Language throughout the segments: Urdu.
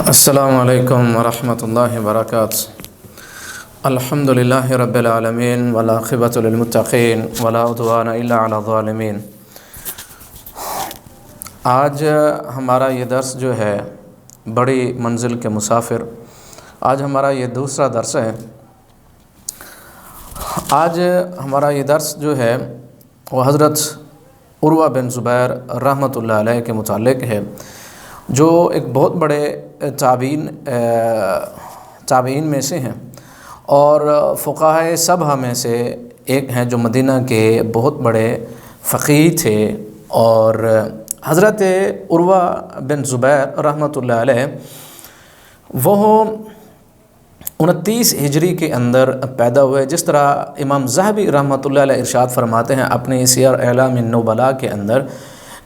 السلام علیکم ورحمۃ اللہ وبرکاتہ۔ الحمدللہ رب العالمین والعاقبۃ للمتقین ولا عدوان الا علی الظالمین۔ آج ہمارا یہ درس جو ہے بڑی منزل کے مسافر، آج ہمارا یہ دوسرا درس ہے۔ آج ہمارا یہ درس جو ہے وہ حضرت عروہ بن زبیر رحمۃ اللہ علیہ کے متعلق ہے، جو ایک بہت بڑے تابعین میں سے ہیں اور فقہائے سبع میں سے ایک ہیں، جو مدینہ کے بہت بڑے فقیہ تھے۔ اور حضرت عروہ بن زبیر رحمۃ اللہ علیہ وہ 29 ہجری کے اندر پیدا ہوئے، جس طرح امام ذہبی رحمۃ اللہ علیہ ارشاد فرماتے ہیں اپنے سیر اعلام النبلاء کے اندر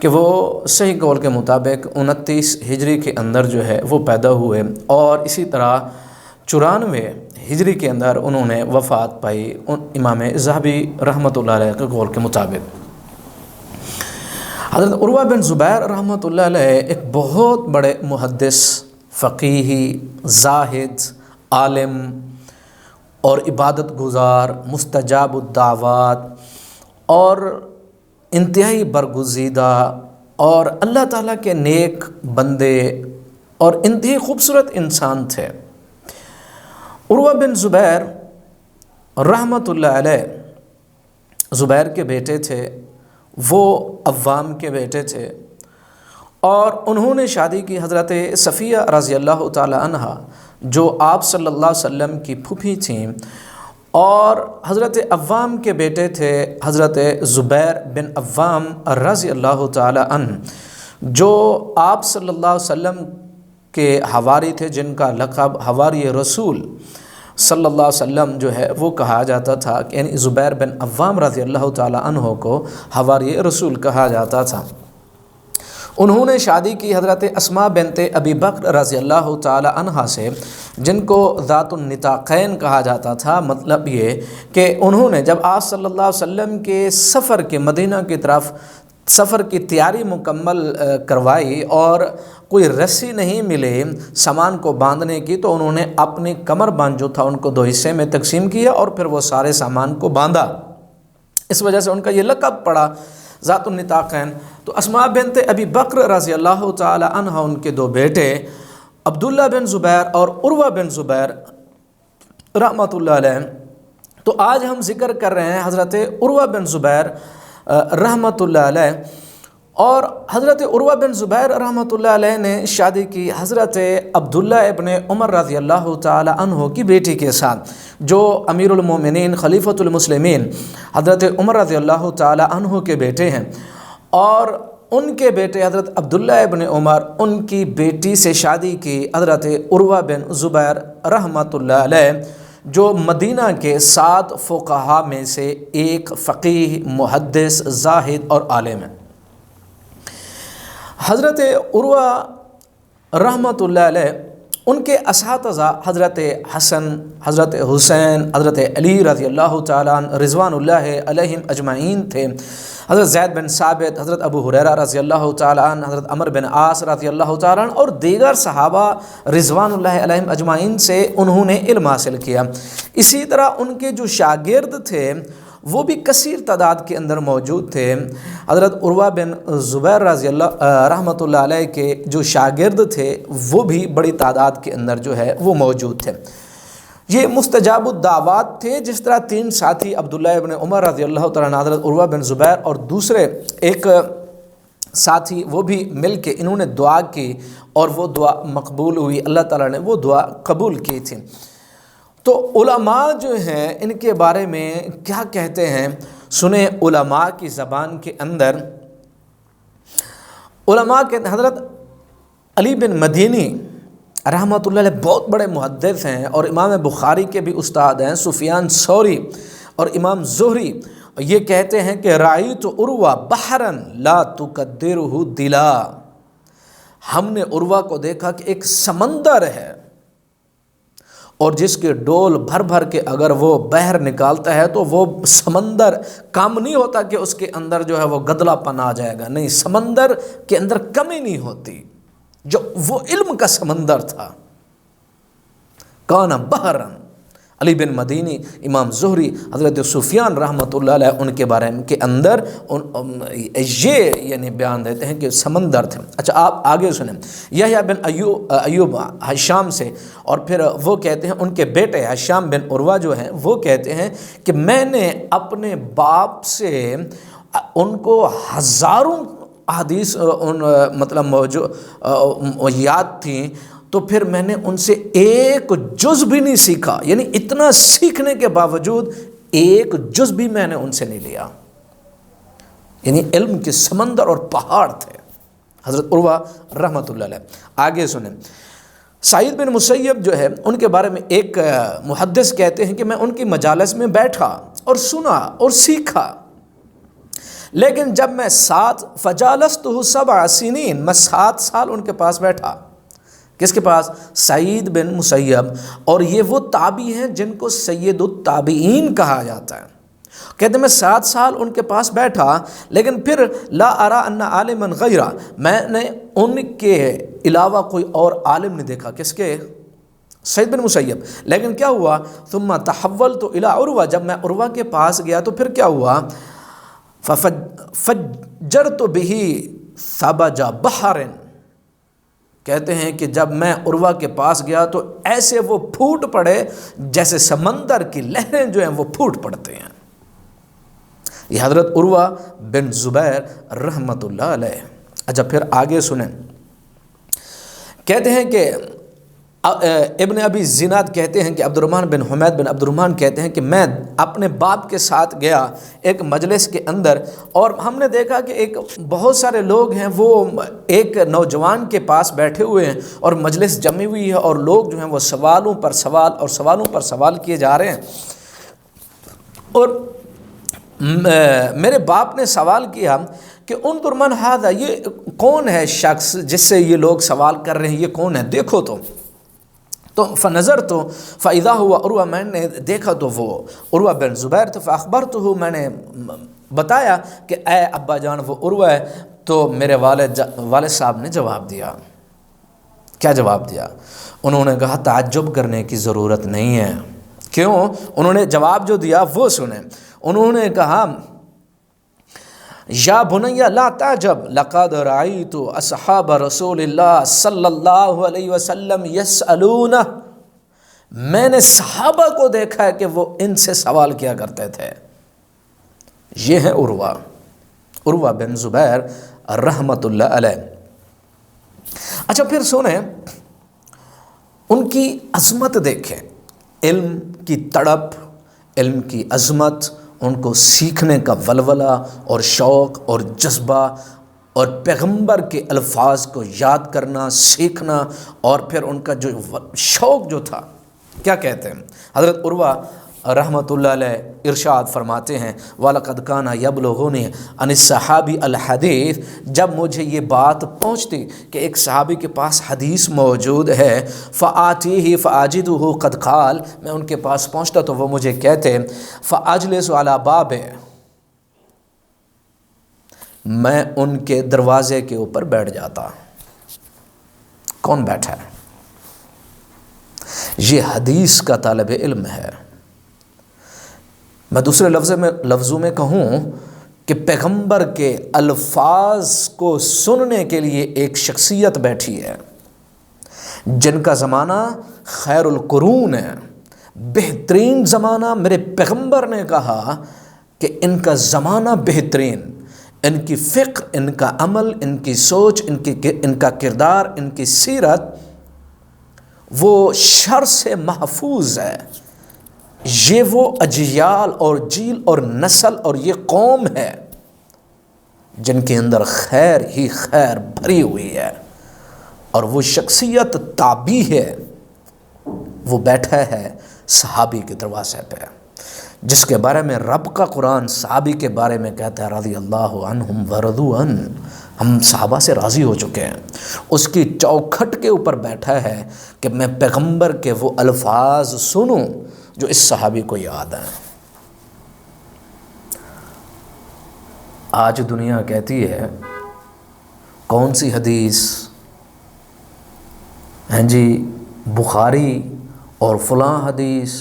کہ وہ صحیح قول کے مطابق 29 ہجری کے اندر جو ہے وہ پیدا ہوئے، اور اسی طرح 94 ہجری کے اندر انہوں نے وفات پائی امام ذہبی رحمۃ اللہ علیہ کے قول کے مطابق۔ حضرت عروہ بن زبیر رحمۃ اللہ علیہ ایک بہت بڑے محدث، فقیہی، زاہد، عالم اور عبادت گزار، مستجاب الدعوات اور انتہائی برگزیدہ اور اللہ تعالیٰ کے نیک بندے اور انتہائی خوبصورت انسان تھے۔ عروہ بن زبیر رحمۃ اللہ علیہ زبیر کے بیٹے تھے، وہ عوام کے بیٹے تھے، اور انہوں نے شادی کی حضرت صفیہ رضی اللہ تعالی عنہ، جو آپ صلی اللہ علیہ وسلم کی پھوپھی تھیں، اور حضرت عوام کے بیٹے تھے حضرت زبیر بن عوام رضی اللہ تعالی عنہ، جو آپ صلی اللہ علیہ وسلم کے حواری تھے، جن کا لقب حواری رسول صلی اللہ علیہ وسلم جو ہے وہ کہا جاتا تھا، یعنی زبیر بن عوام رضی اللہ تعالی عنہ کو حواری رسول کہا جاتا تھا۔ انہوں نے شادی کی حضرت اسماء بنت ابی بکر رضی اللہ تعالی عنہ سے، جن کو ذات النطاقین کہا جاتا تھا۔ مطلب یہ کہ انہوں نے جب آپ صلی اللہ علیہ وسلم کے سفر کے مدینہ کی طرف سفر کی تیاری مکمل کروائی اور کوئی رسی نہیں ملے سامان کو باندھنے کی، تو انہوں نے اپنی کمر بند جو تھا ان کو 2 حصے میں تقسیم کیا اور پھر وہ سارے سامان کو باندھا۔ اس وجہ سے ان کا یہ لقب پڑا ذات النطاقین۔ تو اسماء بنت ابی بکر رضی اللہ تعالی عنہ، ان کے 2 بیٹے عبداللہ بن زبیر اور عروہ بن زبیر رحمۃ اللہ علیہ۔ تو آج ہم ذکر کر رہے ہیں حضرت عروہ بن زبیر رحمۃ اللہ علیہ، اور حضرت عروہ بن زبیر رحمۃ اللہ علیہ نے شادی کی حضرت عبداللہ ابن عمر رضی اللہ تعالی عنہ کی بیٹی کے ساتھ، جو امیر المومنین خلیفۃ المسلمین حضرت عمر رضی اللہ تعالی عنہ کے بیٹے ہیں، اور ان کے بیٹے حضرت عبداللہ ابن عمر ان کی بیٹی سے شادی کی حضرت عروہ بن زبیر رحمۃ اللہ علیہ، جو مدینہ کے 7 فقہاء میں سے ایک فقیہ، محدث، زاہد اور عالم ہیں۔ حضرت عروہ رحمۃ اللہ علیہ ان کے اساتذہ حضرت حسن، حضرت حسین، حضرت علی رضی اللہ تعالیٰ عنہ رضوان اللہ علیہم اجمعین تھے، حضرت زید بن ثابت، حضرت ابو ہریرہ رضی اللہ تعالیٰ عنہ، حضرت عمر بن عاص رضی اللہ تعالیٰ عنہ اور دیگر صحابہ رضوان اللہ علیہم اجمعین سے انہوں نے علم حاصل کیا۔ اسی طرح ان کے جو شاگرد تھے وہ بھی کثیر تعداد کے اندر موجود تھے۔ حضرت عروہ بن زبیر رضی اللہ رحمۃ اللہ علیہ کے جو شاگرد تھے وہ بھی بڑی تعداد کے اندر جو ہے وہ موجود تھے۔ یہ مستجاب الدعوات تھے، جس طرح 3 ساتھی عبداللہ ابن عمر رضی اللہ تعالیٰ عنہ، حضرت عروہ بن زبیر اور دوسرے ایک ساتھی، وہ بھی مل کے انہوں نے دعا کی اور وہ دعا مقبول ہوئی، اللہ تعالیٰ نے وہ دعا قبول کی تھی۔ تو علماء جو ہیں ان کے بارے میں کیا کہتے ہیں، سنیں علماء کی زبان کے اندر۔ علماء کے حضرت علی بن مدینی رحمۃ اللہ علیہ بہت بڑے محدث ہیں، اور امام بخاری کے بھی استاد ہیں، سفیان ثوری اور امام زہری۔ یہ کہتے ہیں کہ رأیت عروہ بحرا لا تقدرہ دلا، ہم نے عروہ کو دیکھا کہ ایک سمندر ہے، اور جس کے ڈول بھر بھر کے اگر وہ بحر نکالتا ہے تو وہ سمندر کم نہیں ہوتا کہ اس کے اندر جو ہے وہ گدلا پن آ جائے گا، نہیں، سمندر کے اندر کمی نہیں ہوتی۔ جو وہ علم کا سمندر تھا. کان بحرن. علی بن مدینی، امام زہری، حضرت سفیان رحمۃ اللہ علیہ ان کے بارے کے اندر یہ یعنی بیان دیتے ہیں کہ سمندر تھے. اچھا آپ آگے سنیں. یحییٰ بن ایوب ہشام سے، اور پھر وہ کہتے ہیں ان کے بیٹے ہشام بن عروہ جو ہیں وہ کہتے ہیں کہ میں نے اپنے باپ سے ان کو ہزاروں حدیث مطلب موجود یاد تھیں، تو پھر میں نے ان سے ایک جز بھی نہیں سیکھا. یعنی اتنا سیکھنے کے باوجود ایک جز بھی میں نے ان سے نہیں لیا. یعنی علم کے سمندر اور پہاڑ تھے حضرت عروہ رحمۃ اللہ علیہ. آگے سنیں. سعید بن مسیب جو ہے ان کے بارے میں ایک محدث کہتے ہیں کہ میں ان کی مجالس میں بیٹھا اور سنا اور سیکھا، لیکن جب میں فجالستہ 7 سنین، میں 7 سال ان کے پاس بیٹھا. کس کے پاس؟ سعید بن مسیب. اور یہ وہ تابعی ہیں جن کو سید التابعین کہا جاتا ہے. کہتے ہیں میں 7 سال ان کے پاس بیٹھا، لیکن پھر لا ارا ان عالما غیرہ، میں نے ان کے علاوہ کوئی اور عالم نہیں دیکھا. کس کے؟ سعید بن مسیب. لیکن کیا ہوا؟ ثم تحولت الی عروہ، جب میں عروہ کے پاس گیا تو پھر کیا ہوا؟ فجرت به ثبج بحر. کہتے ہیں کہ جب میں عروہ کے پاس گیا تو ایسے وہ پھوٹ پڑے جیسے سمندر کی لہریں جو ہیں وہ پھوٹ پڑتے ہیں. یہ حضرت عروہ بن زبیر رحمۃ اللہ علیہ. اچھا پھر آگے سنیں. کہتے ہیں کہ ابن ابی زناد کہتے ہیں کہ عبد الرحمن بن حمید بن عبد الرحمن کہتے ہیں کہ میں اپنے باپ کے ساتھ گیا ایک مجلس کے اندر، اور ہم نے دیکھا کہ ایک بہت سارے لوگ ہیں وہ ایک نوجوان کے پاس بیٹھے ہوئے ہیں اور مجلس جمی ہوئی ہے، اور لوگ جو ہیں وہ سوالوں پر سوال اور سوالوں پر سوال کیے جا رہے ہیں. اور میرے باپ نے سوال کیا کہ انظر من ھذا، یہ کون ہے شخص جس سے یہ لوگ سوال کر رہے ہیں، یہ کون ہے، دیکھو تو فنظر تو فاذا ہوا عروہ، میں نے دیکھا تو وہ عروہ بن زبیر تو فاخبرتہ، میں نے بتایا کہ اے ابا جان وہ عروہ ہے. تو میرے والد صاحب نے جواب دیا. کیا جواب دیا؟ انہوں نے کہا تعجب کرنے کی ضرورت نہیں ہے. کیوں؟ انہوں نے جواب جو دیا وہ سنیں. انہوں نے کہا یا بنی لا تعجب لقد رأیت اصحاب رسول اللہ صلی اللہ علیہ وسلم یسألون، میں نے صحابہ کو دیکھا ہے کہ وہ ان سے سوال کیا کرتے تھے. یہ ہے عروہ بن زبیر رحمۃ اللہ علیہ. اچھا پھر سنیں ان کی عظمت دیکھیں، علم کی تڑپ، علم کی عظمت، ان کو سیکھنے کا ولولہ اور شوق اور جذبہ، اور پیغمبر کے الفاظ کو یاد کرنا، سیکھنا، اور پھر ان کا جو شوق جو تھا. کیا کہتے ہیں حضرت عروہ رحمۃ اللہ علیہ ارشاد فرماتے ہیں وَلَقَدْ كَانَ يَبْلُغُنِي عَنِ الصَّحَابِ الْحَدِيث، جب مجھے یہ بات پہنچتی کہ ایک صحابی کے پاس حدیث موجود ہے، فَآتِيهِ فَأَجِدُهُ قَدْ قَالَ، میں ان کے پاس پہنچتا تو وہ مجھے کہتے فَأَجْلِسُ عَلَى بَابِهِ، میں ان کے دروازے کے اوپر بیٹھ جاتا. کون بیٹھا ہے؟ یہ حدیث کا طالب علم ہے. میں دوسرے لفظوں میں کہوں کہ پیغمبر کے الفاظ کو سننے کے لیے ایک شخصیت بیٹھی ہے جن کا زمانہ خیر القرون ہے، بہترین زمانہ. میرے پیغمبر نے کہا کہ ان کا زمانہ بہترین، ان کی فقہ، ان کا عمل، ان کی سوچ، ان کا کردار، ان کی سیرت وہ شر سے محفوظ ہے. یہ وہ اجیال اور جیل اور نسل اور یہ قوم ہے جن کے اندر خیر ہی خیر بھری ہوئی ہے. اور وہ شخصیت تابعی ہے، وہ بیٹھا ہے صحابی کے دروازے پہ، جس کے بارے میں رب کا قرآن صحابی کے بارے میں کہتا ہے رضی اللہ عنہم ورضوا عنہ، ہم صحابہ سے راضی ہو چکے ہیں. اس کی چوکھٹ کے اوپر بیٹھا ہے کہ میں پیغمبر کے وہ الفاظ سنوں جو اس صحابی کو یاد ہیں. آج دنیا کہتی ہے کون سی حدیث ہیں جی بخاری اور فلاں حدیث،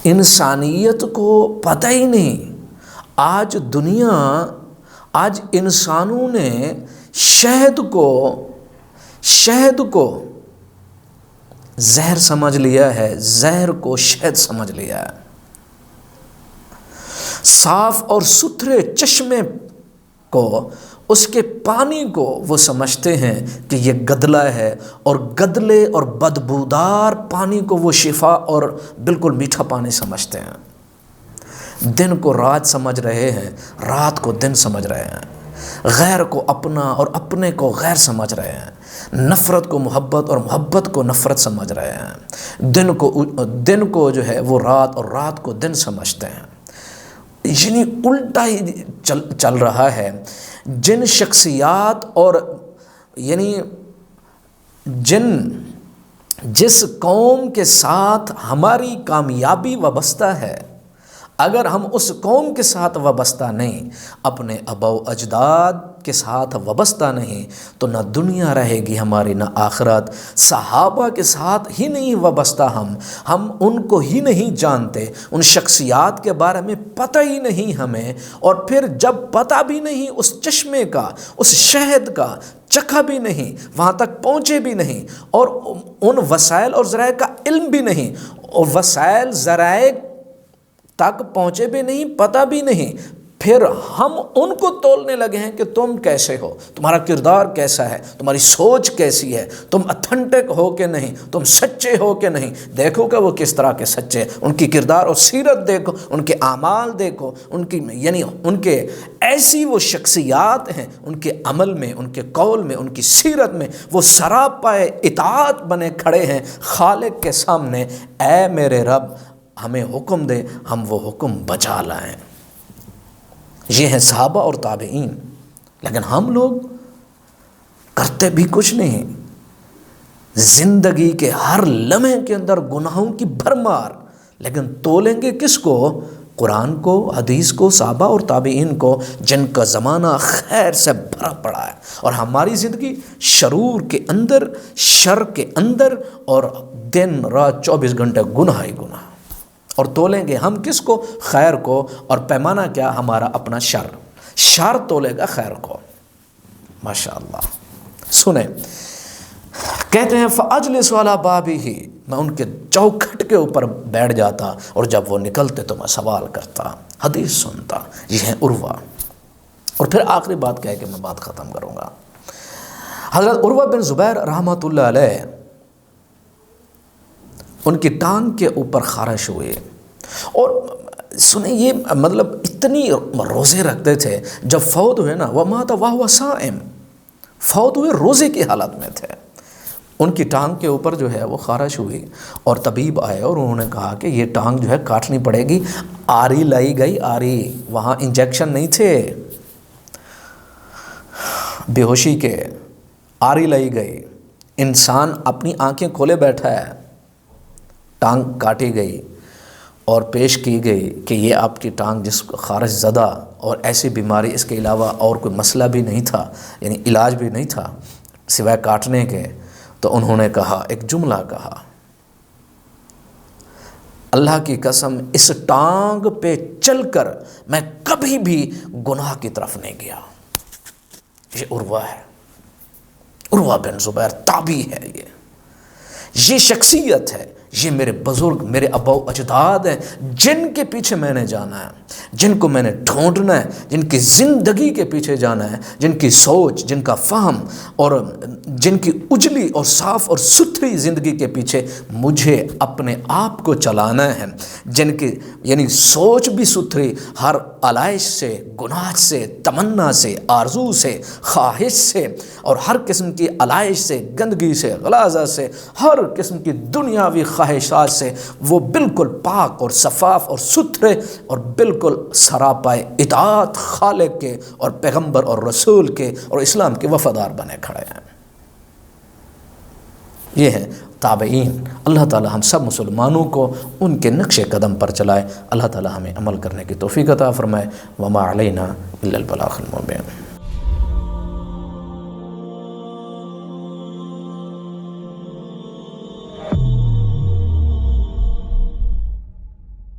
انسانیت کو پتہ ہی نہیں۔ آج آج انسانوں نے شہد کو زہر سمجھ لیا ہے، زہر کو شہد سمجھ لیا ہے۔ صاف اور ستھرے چشمے کو، اس کے پانی کو وہ سمجھتے ہیں کہ یہ گدلا ہے، اور گدلے اور بدبودار پانی کو وہ شفا اور بالکل میٹھا پانی سمجھتے ہیں۔ دن کو رات سمجھ رہے ہیں، رات کو دن سمجھ رہے ہیں، غیر کو اپنا اور اپنے کو غیر سمجھ رہے ہیں، نفرت کو محبت اور محبت کو نفرت سمجھ رہے ہیں، دن کو جو ہے وہ رات اور رات کو دن سمجھتے ہیں۔ یعنی الٹا ہی چل رہا ہے۔ جن شخصیات اور یعنی جس قوم کے ساتھ ہماری کامیابی وابستہ ہے، اگر ہم اس قوم کے ساتھ وابستہ نہیں، اپنے آباء و اجداد کے ساتھ وابستہ نہیں، تو نہ دنیا رہے گی ہماری، نہ آخرت۔ صحابہ کے ساتھ ہی نہیں وابستہ ہم ان کو ہی نہیں جانتے، ان شخصیات کے بارے میں پتہ ہی نہیں ہمیں، اور پھر جب پتہ بھی نہیں اس چشمے کا، اس شہد کا چکھا بھی نہیں، وہاں تک پہنچے بھی نہیں، اور ان وسائل اور ذرائع کا علم بھی نہیں، اور وسائل ذرائع تک پہنچے بھی نہیں، پتہ بھی نہیں، پھر ہم ان کو تولنے لگے ہیں کہ تم کیسے ہو، تمہارا کردار کیسا ہے، تمہاری سوچ کیسی ہے، تم اتھنٹک ہو کہ نہیں، تم سچے ہو کہ نہیں۔ دیکھو کہ وہ کس طرح کے سچے ہیں، ان کی کردار اور سیرت دیکھو، ان کے اعمال دیکھو، ان کے ایسی وہ شخصیات ہیں، ان کے عمل میں، ان کے قول میں، ان کی سیرت میں وہ سراپائے اطاعت بنے کھڑے ہیں خالق کے سامنے۔ اے میرے رب ہمیں حکم دے، ہم وہ حکم بجا لائیں۔ یہ ہیں صحابہ اور تابعین۔ لیکن ہم لوگ کرتے بھی کچھ نہیں، زندگی کے ہر لمحے کے اندر گناہوں کی بھرمار، لیکن تولیں گے کس کو؟ قرآن کو، حدیث کو، صحابہ اور تابعین کو، جن کا زمانہ خیر سے بھرا پڑا ہے، اور ہماری زندگی شرور کے اندر، شر کے اندر، اور دن رات 24 گھنٹے گناہ ہی گناہ، اور تولیں گے ہم کس کو؟ خیر کو، اور پیمانہ کیا؟ ہمارا اپنا شر تولے گا خیر کو۔ ماشاءاللہ۔ سنیں، کہتے ہیں فَأَجْلِسُ عَلَى بَابِهِ، میں ان کے چوکھٹ کے اوپر بیٹھ جاتا، اور جب وہ نکلتے تو میں سوال کرتا، حدیث سنتا۔ یہ ہیں عروہ۔ اور پھر آخری بات کہہ کے میں بات ختم کروں گا۔ حضرت عروہ بن زبیر رحمۃ اللہ علیہ، ان کی ٹانگ کے اوپر خارش ہوئے، اور سنیں یہ مطلب اتنی روزے رکھتے تھے، جب فوت ہوئے نا، وَمَاتَ وَهُوَ صَائِمٌ، فوت ہوئے روزے کی حالت میں تھے، ان کی ٹانگ کے اوپر جو ہے وہ خارش ہوئی، اور طبیب آئے اور انہوں نے کہا کہ یہ ٹانگ جو ہے کاٹنی پڑے گی۔ آری لائی گئی، آری، وہاں انجیکشن نہیں تھے بے ہوشی کے، آری لائی گئی، انسان اپنی آنکھیں کھولے بیٹھا ہے، ٹانگ کاٹی گئی اور پیش کی گئی کہ یہ آپ کی ٹانگ جس کو خارش زدہ اور ایسی بیماری، اس کے علاوہ اور کوئی مسئلہ بھی نہیں تھا، یعنی علاج بھی نہیں تھا سوائے کاٹنے کے، تو انہوں نے کہا، ایک جملہ کہا، اللہ کی قسم اس ٹانگ پہ چل کر میں کبھی بھی گناہ کی طرف نہیں گیا۔ یہ عروہ ہے، عروہ بن زبیر تابعی ہے، یہ شخصیت ہے، یہ میرے بزرگ، میرے آباء و اجداد ہیں، جن کے پیچھے میں نے جانا ہے، جن کو میں نے ڈھونڈنا ہے، جن کی زندگی کے پیچھے جانا ہے، جن کی سوچ، جن کا فہم، اور جن کی اجلی اور صاف اور ستھری زندگی کے پیچھے مجھے اپنے آپ کو چلانا ہے، جن کی یعنی سوچ بھی ستھری، ہر علائش سے، گناہ سے، تمنا سے، آرزو سے، خواہش سے، اور ہر قسم کی علائش سے، گندگی سے، غلاظہ سے، ہر قسم کی دنیاوی خواہشات سے وہ بالکل پاک اور صفاف اور ستھرے، اور بالکل سراپائے اطاعت خالق کے اور پیغمبر اور رسول کے اور اسلام کے وفادار بنے کھڑے ہیں۔ یہ ہیں تابعین۔ اللہ تعالی ہم سب مسلمانوں کو ان کے نقش قدم پر چلائے، اللہ تعالی ہمیں عمل کرنے کی توفیق عطا فرمائے۔ وما علینا الا البلاغ المبین۔